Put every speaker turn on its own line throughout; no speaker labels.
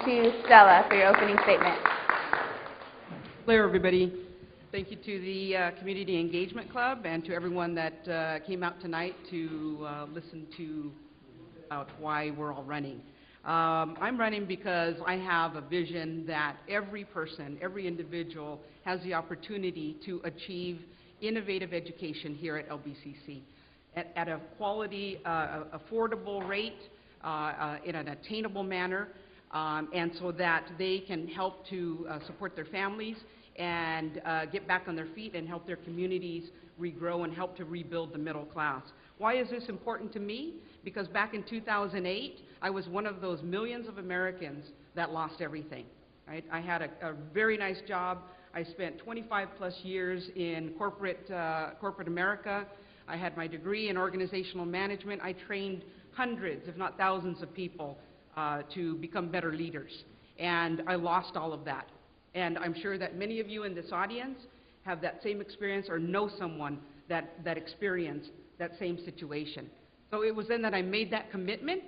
To Stella for your opening statement.
Hello, everybody. Thank you to the Community Engagement Club and to everyone that came out tonight to listen to about why we're all running. I'm running because I have a vision that every person, every individual has the opportunity to achieve innovative education here at LBCC at a quality, affordable rate, in an attainable manner, and so that they can help to support their families and get back on their feet and help their communities regrow and help to rebuild the middle class. Why is this important to me? Because back in 2008, I was one of those millions of Americans that lost everything. Right? I had a very nice job. I spent 25 plus years in corporate America. I had my degree in organizational management. I trained hundreds, if not thousands of people to become better leaders. And I lost all of that. And I'm sure that many of you in this audience have that same experience or know someone that experienced that same situation. So it was then that I made that commitment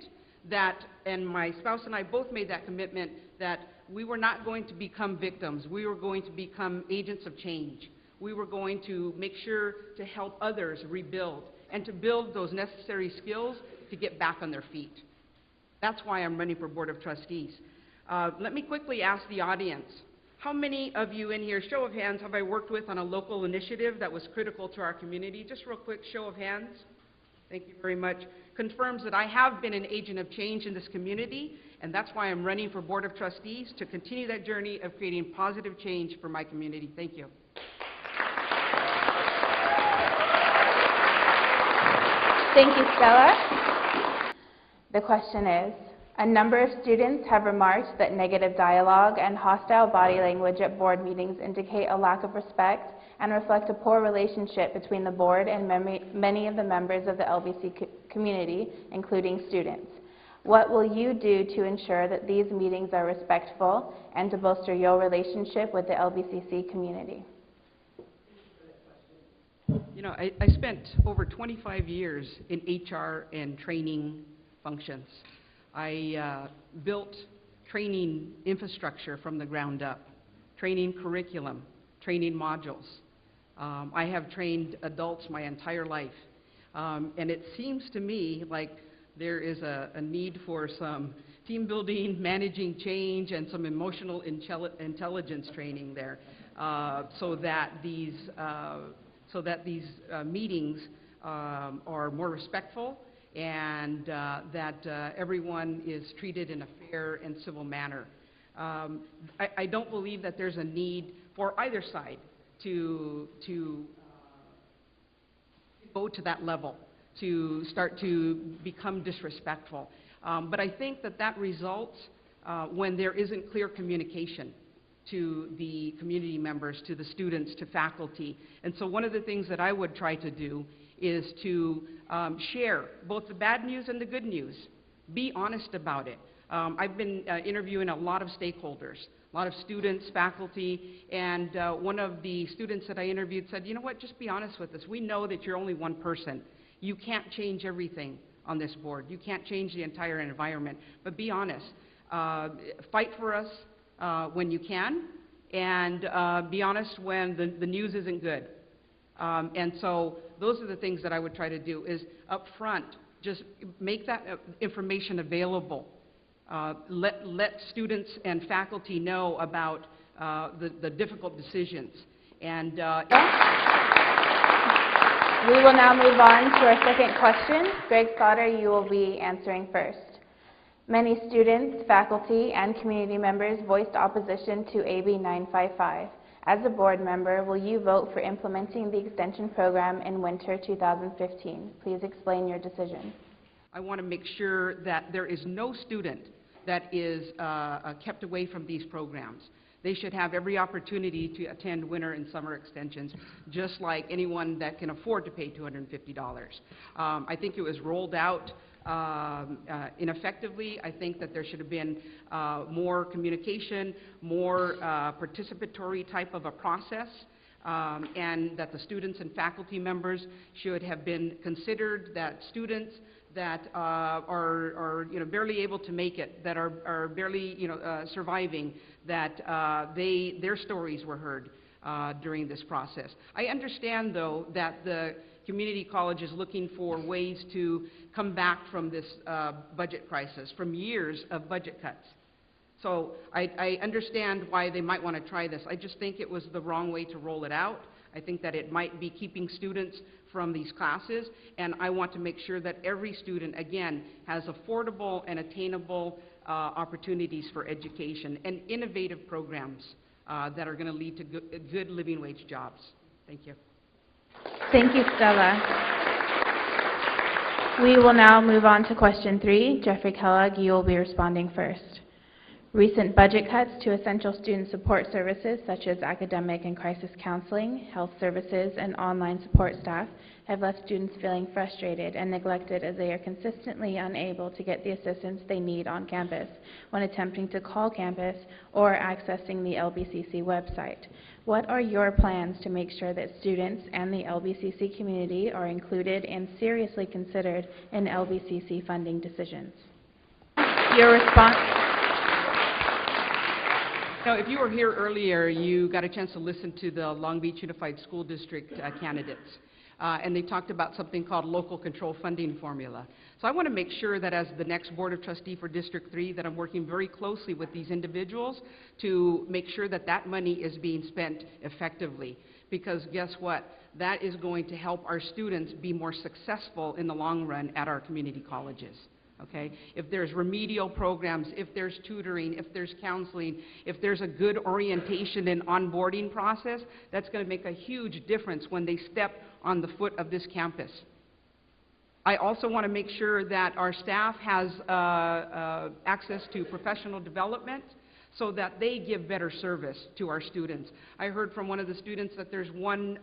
and my spouse and I both made that commitment that we were not going to become victims. We were going to become agents of change. We were going to make sure to help others rebuild and to build those necessary skills to get back on their feet. That's why I'm running for Board of Trustees. Let me quickly ask the audience, how many of you in here, show of hands, have I worked with on a local initiative that was critical to our community? Just real quick, show of hands. Thank you very much. Confirms that I have been an agent of change in this community, and that's why I'm running for Board of Trustees to continue that journey of creating positive change for my community. Thank you.
Thank you, Stella. The question is, a number of students have remarked that negative dialogue and hostile body language at board meetings indicate a lack of respect and reflect a poor relationship between the board and many of the members of the LBC community, including students. What will you do to ensure that these meetings are respectful and to bolster your relationship with the LBCC community?
You know, I spent over 25 years in HR and training functions. I built training infrastructure from the ground up, training curriculum, training modules. I have trained adults my entire life. And it seems to me like there is a need for some team building, managing change, and some emotional intelligence training there so that these meetings are more respectful and that everyone is treated in a fair and civil manner. I don't believe that there's a need for either side to go to that level, to start to become disrespectful. But I think that results when there isn't clear communication to the community members, to the students, to faculty. And so one of the things that I would try to do is to share both the bad news and the good news. Be honest about it. I've been interviewing a lot of stakeholders, a lot of students, faculty, and one of the students that I interviewed said, you know what, just be honest with us. We know that you're only one person. You can't change everything on this board. You can't change the entire environment, but be honest. Fight for us when you can, and be honest when the news isn't good. And so those are the things that I would try to do is up front, just make that information available. Let students and faculty know about the difficult decisions. And
we will now move on to our second question. Greg Sauter, you will be answering first. Many students, faculty, and community members voiced opposition to AB 955. As a board member, will you vote for implementing the extension program in winter 2015? Please explain your decision.
I want to make sure that there is no student that is kept away from these programs. They should have every opportunity to attend winter and summer extensions, just like anyone that can afford to pay $250. I think it was rolled out ineffectively. I think that there should have been more communication, more participatory type of a process, and that the students and faculty members should have been considered, that students that are barely able to make it, that are barely surviving, that their stories were heard during this process. I understand, though, that the community college is looking for ways to come back from this budget crisis, from years of budget cuts. So I understand why they might want to try this. I just think it was the wrong way to roll it out. I think that it might be keeping students from these classes, and I want to make sure that every student, again, has affordable and attainable opportunities for education and innovative programs that are going to lead to good living wage jobs. Thank you.
Thank you, Stella. We will now move on to question 3. Jeffrey Kellogg, you will be responding first. Recent budget cuts to essential student support services such as academic and crisis counseling, health services, and online support staff have left students feeling frustrated and neglected as they are consistently unable to get the assistance they need on campus when attempting to call campus or accessing the LBCC website. What are your plans to make sure that students and the LBCC community are included and seriously considered in LBCC funding decisions? Your response.
Now, if you were here earlier, you got a chance to listen to the Long Beach Unified School District candidates. And they talked about something called local control funding formula. So I want to make sure that as the next Board of Trustee for District 3, that I'm working very closely with these individuals to make sure that that money is being spent effectively. Because guess what? That is going to help our students be more successful in the long run at our community colleges. Okay? If there's remedial programs, if there's tutoring, if there's counseling, if there's a good orientation and onboarding process, that's going to make a huge difference when they step on the foot of this campus. I also want to make sure that our staff has access to professional development so that they give better service to our students. I heard from one of the students that there's one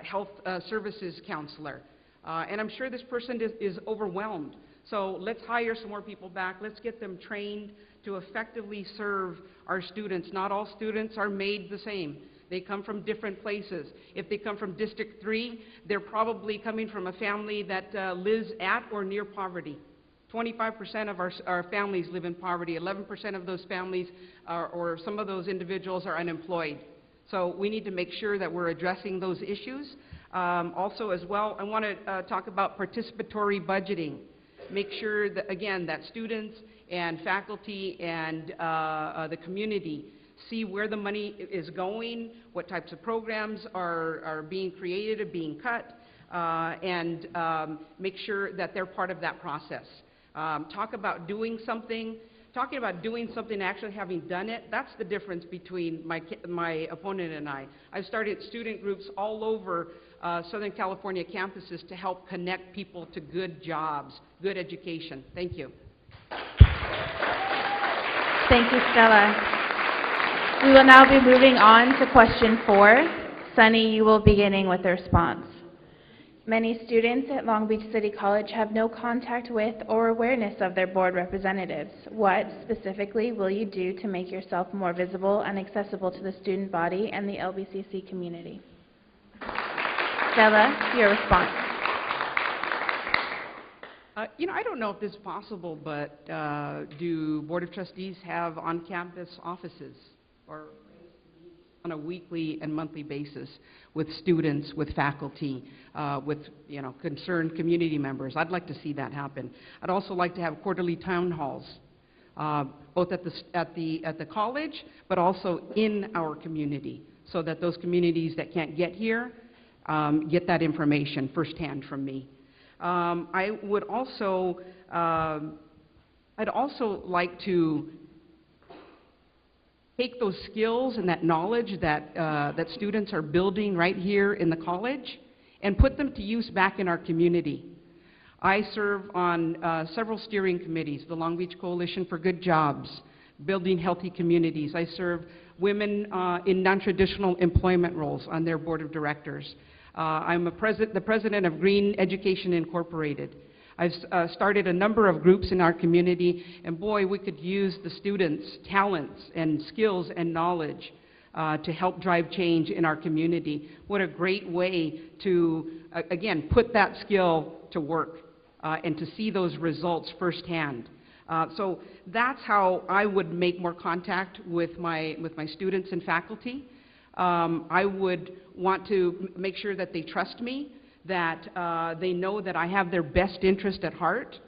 health services counselor, and I'm sure this person is overwhelmed. So let's hire some more people back. Let's get them trained to effectively serve our students. Not all students are made the same. They come from different places. If they come from District 3, they're probably coming from a family that lives at or near poverty. 25% of our families live in poverty. 11% of those families or some of those individuals are unemployed. So we need to make sure that we're addressing those issues. Also as well, I want to talk about participatory budgeting. Make sure that, again, that students and faculty and the community see where the money is going, what types of programs are being created or being cut, and make sure that they're part of that process. Talk about doing something. Talking about doing something and actually having done it, that's the difference between my opponent and I. I've started student groups all over Southern California campuses to help connect people to good jobs, good education. Thank you.
Thank you, Stella. We will now be moving on to question 4. Sunny, you will be beginning with the response. Many students at Long Beach City College have no contact with or awareness of their board representatives. What specifically will you do to make yourself more visible and accessible to the student body and the LBCC community? Stella, your response.
I don't know if this is possible, but do Board of Trustees have on-campus offices or on a weekly and monthly basis with students, with faculty, with concerned community members? I'd like to see that happen. I'd also like to have quarterly town halls, both at the college, but also in our community, so that those communities that can't get here get that information firsthand from me. I would also, I'd also like to take those skills and that knowledge that, that students are building right here in the college and put them to use back in our community. I serve on several steering committees, the Long Beach Coalition for Good Jobs, Building Healthy Communities. I serve women in non-traditional employment roles on their board of directors. I'm the president of Green Education Incorporated. I've started a number of groups in our community, and boy, we could use the students' talents and skills and knowledge to help drive change in our community. What a great way to, again, put that skill to work and to see those results firsthand. So that's how I would make more contact with my students and faculty. I would want to make sure that they trust me, that they know that I have their best interest at heart,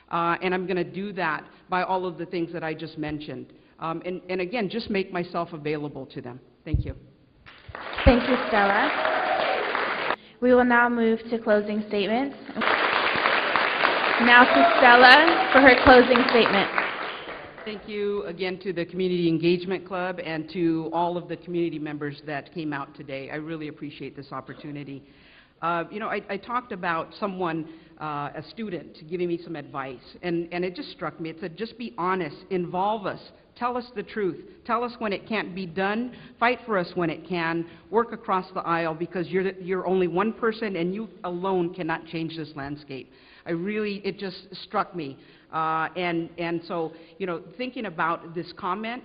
and I'm going to do that by all of the things that I just mentioned. And again, just make myself available to them. Thank you.
Thank you, Stella. We will now move to closing statements. Now to Stella for her closing statement.
Thank you again to the Community Engagement Club and to all of the community members that came out today. I really appreciate this opportunity. You know, I talked about someone, a student, giving me some advice, and it just struck me. It said, just be honest, involve us, tell us the truth, tell us when it can't be done, fight for us when it can, work across the aisle, because you're only one person and you alone cannot change this landscape. It just struck me. And so, you know, thinking about this comment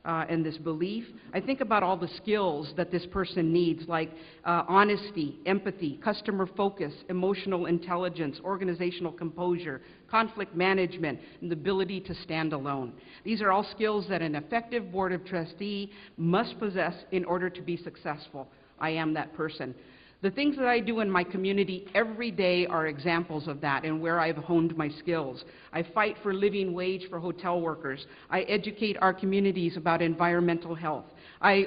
and this belief, I think about all the skills that this person needs, like honesty, empathy, customer focus, emotional intelligence, organizational composure, conflict management, and the ability to stand alone. These are all skills that an effective Board of Trustees must possess in order to be successful. I am that person. The things that I do in my community every day are examples of that and where I've honed my skills. I fight for living wage for hotel workers. I educate our communities about environmental health. I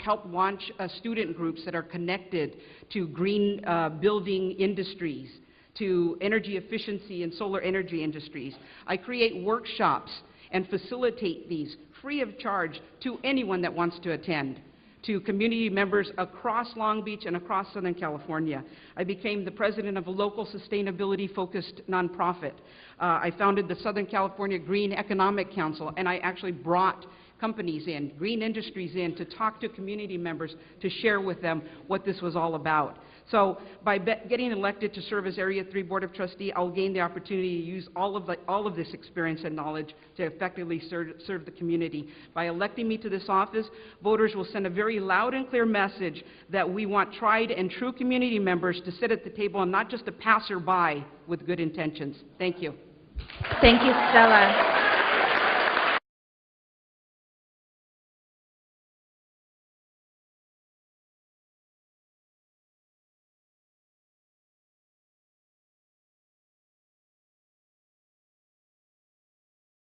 help launch student groups that are connected to green building industries, to energy efficiency and solar energy industries. I create workshops and facilitate these free of charge to anyone that wants to attend, to community members across Long Beach and across Southern California. I became the president of a local sustainability-focused nonprofit. I founded the Southern California Green Economic Council, and I actually brought companies in, green industries in, to talk to community members, to share with them what this was all about. So by getting elected to serve as Area 3 Board of Trustees, I'll gain the opportunity to use all of this experience and knowledge to effectively serve the community. By electing me to this office, voters will send a very loud and clear message that we want tried and true community members to sit at the table and not just a passerby with good intentions. Thank you.
Thank you, Stella.